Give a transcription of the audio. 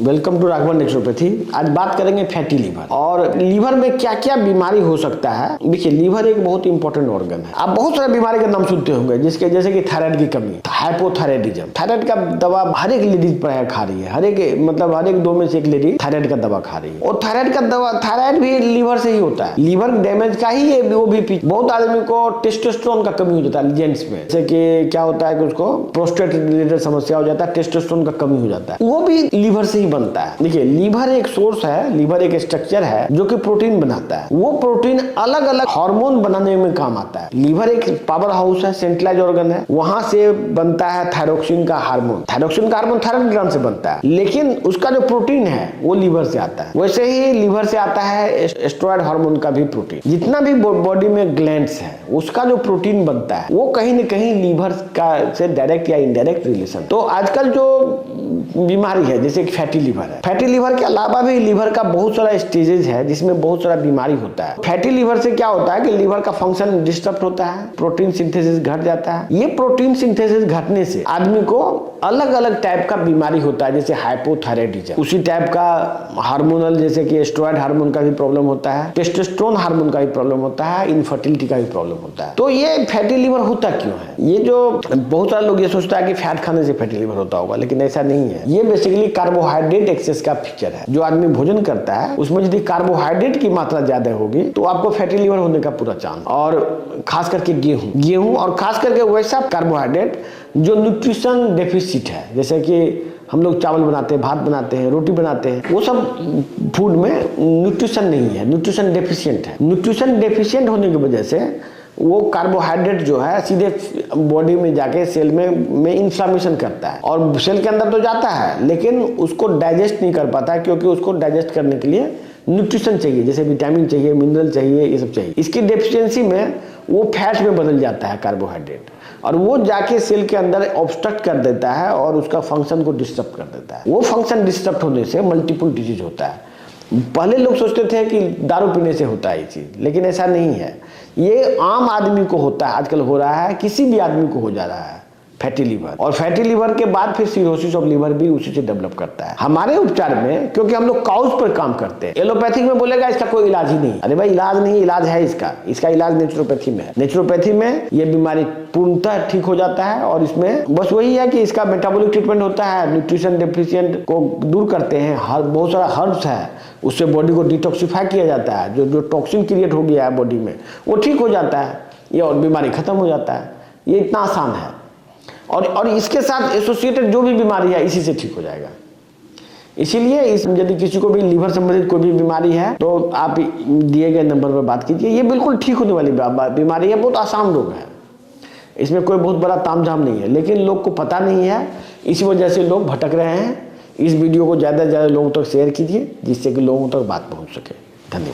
Welcome to Raghavan naturopathy. आज बात करेंगे फैटी लीवर और लीवर में क्या क्या बीमारी हो सकता है। देखिए, लीवर एक बहुत इंपॉर्टेंट ऑर्गन है। आप बहुत सारे बीमारी का नाम सुनते होंगे, जिसके जैसे कि थायराइड की कमी, हाइपोथायराइडिज्म। थायराइड का दवा हर एक लेडीज प्राय खा रही है, हर एक 2 में से एक लेडी थायराइड का दवा खा रही है। और थायराइड भी लीवर से ही होता है, लीवर डैमेज का ही वो भी। बहुत आदमी को टेस्टोस्टेरोन का कमी हो जाता है जेंट्स में, जैसे कि क्या होता है कि उसको प्रोस्टेट रिलेटेड समस्या हो जाता है, टेस्टोस्टेरोन का कमी हो जाता है, वो भी लीवर से ही बनता है। देखिए, लीवर एक सोर्स है, लीवर एक स्ट्रक्चर है जो कि प्रोटीन बनाता है। वो प्रोटीन अलग अलग हार्मोन बनाने में काम आता है। लीवर एक पावर हाउस है, सेंट्रलाइज ऑर्गन है, वहां से बनता है थायरोक्सिन का हार्मोन। थायरोक्सिन का हार्मोन थायराइड ग्लैंड से बनता है, लेकिन उसका जो प्रोटीन है वो लीवर से आता है। वैसे ही लीवर से आता है एस्ट्रॉयड हार्मोन का भी प्रोटीन। जितना भी बॉडी में ग्लैंड्स है, उसका जो प्रोटीन बनता है वो कहीं न कहीं लीवर का से डायरेक्ट या इनडायरेक्ट रिलेशन। तो आजकल जो बीमारी है जैसे फैटी लीवर है, फैटी लीवर के अलावा भी लीवर का बहुत सारा स्टेजेस है जिसमें बहुत सारा बीमारी होता है। फैटी लीवर से क्या होता है कि लीवर का फंक्शन डिस्टर्ब होता है, प्रोटीन सिंथेसिस घट जाता है। ये प्रोटीन सिंथेसिस घटने से आदमी को अलग अलग टाइप का बीमारी होता है, जैसे हाइपोथायराइडिज्म। उसी टाइप का हार्मोनल, जैसे कि एस्ट्रॉयड हार्मोन का भी प्रॉब्लम होता है, टेस्टोस्टेरोन हार्मोन का भी प्रॉब्लम होता है, इनफर्टिलिटी का भी प्रॉब्लम होता है। तो ये फैटी लीवर होता क्यों है? ये जो बहुत सारे लोग ये सोचता है कि फैट खाने से फैटी लीवर होता होगा, लेकिन ऐसा नहीं है। ये बेसिकली कार्बोहाइड्रेट एक्सेस का फीचर है। जो आदमी भोजन करता है उसमें यदि कार्बोहाइड्रेट की मात्रा ज्यादा होगी तो आपको फैटी लीवर होने का पूरा चांस। और खास करके गेहूं और खास करके वैसा कार्बोहाइड्रेट जो न्यूट्रिशन डेफिसिट है, जैसे कि हम लोग चावल बनाते हैं, भात बनाते हैं, रोटी बनाते हैं, वो सब फूड में न्यूट्रिशन नहीं है, न्यूट्रिशन डेफिशिएंट है। न्यूट्रिशन डेफिशिएंट होने की वजह से वो कार्बोहाइड्रेट जो है सीधे बॉडी में जाके सेल में इन्फ्लामेशन करता है, और सेल के अंदर तो जाता है लेकिन उसको डाइजेस्ट नहीं कर पाता, क्योंकि उसको डाइजेस्ट करने के लिए न्यूट्रिशन चाहिए, जैसे विटामिन चाहिए, मिनरल चाहिए, ये सब चाहिए। इसकी डेफिशिएंसी में वो फैट में बदल जाता है कार्बोहाइड्रेट, और वो जाके सेल के अंदर ऑब्स्ट्रक्ट कर देता है और उसका फंक्शन को डिस्टर्ब कर देता है। वो फंक्शन डिस्टर्ब होने से मल्टीपल डिजीज होता है। पहले लोग सोचते थे कि दारू पीने से होता है ये चीज, लेकिन ऐसा नहीं है। ये आम आदमी को होता है, आजकल हो रहा है, किसी भी आदमी को हो जा रहा है फैटी लीवर। और फैटी लीवर के बाद फिर सिरोसिस ऑफ लीवर भी उसी से डेवलप करता है। हमारे उपचार में, क्योंकि हम लोग काउज पर काम करते हैं, एलोपैथिक में बोलेगा इसका कोई इलाज ही नहीं। अरे भाई, इलाज नहीं, इलाज है इसका इलाज नेचुरोपैथी में है। नेचुरोपैथी में ये बीमारी पूर्णतः ठीक हो जाता है, और इसमें बस वही है कि इसका मेटाबॉलिक ट्रीटमेंट होता है, न्यूट्रिशन डेफिशिएंट को दूर करते हैं, बहुत सारा हर्ब्स है, उससे बॉडी को डिटॉक्सिफाई किया जाता है। जो टॉक्सिन क्रिएट हो गया है बॉडी में वो ठीक हो जाता है, ये और बीमारी खत्म हो जाता है। ये इतना आसान है, और इसके साथ एसोसिएटेड जो भी बीमारी है इसी से ठीक हो जाएगा। इसीलिए यदि किसी को भी लीवर संबंधित कोई भी बीमारी है तो आप दिए गए नंबर पर बात कीजिए। ये बिल्कुल ठीक होने वाली बीमारी है, बहुत आसान रोग है, इसमें कोई बहुत बड़ा तामझाम नहीं है, लेकिन लोग को पता नहीं है, इसी वजह से लोग भटक रहे हैं। इस वीडियो को ज़्यादा से ज़्यादा लोगों तक शेयर कीजिए, जिससे कि लोगों तक बात पहुँच सके। धन्यवाद।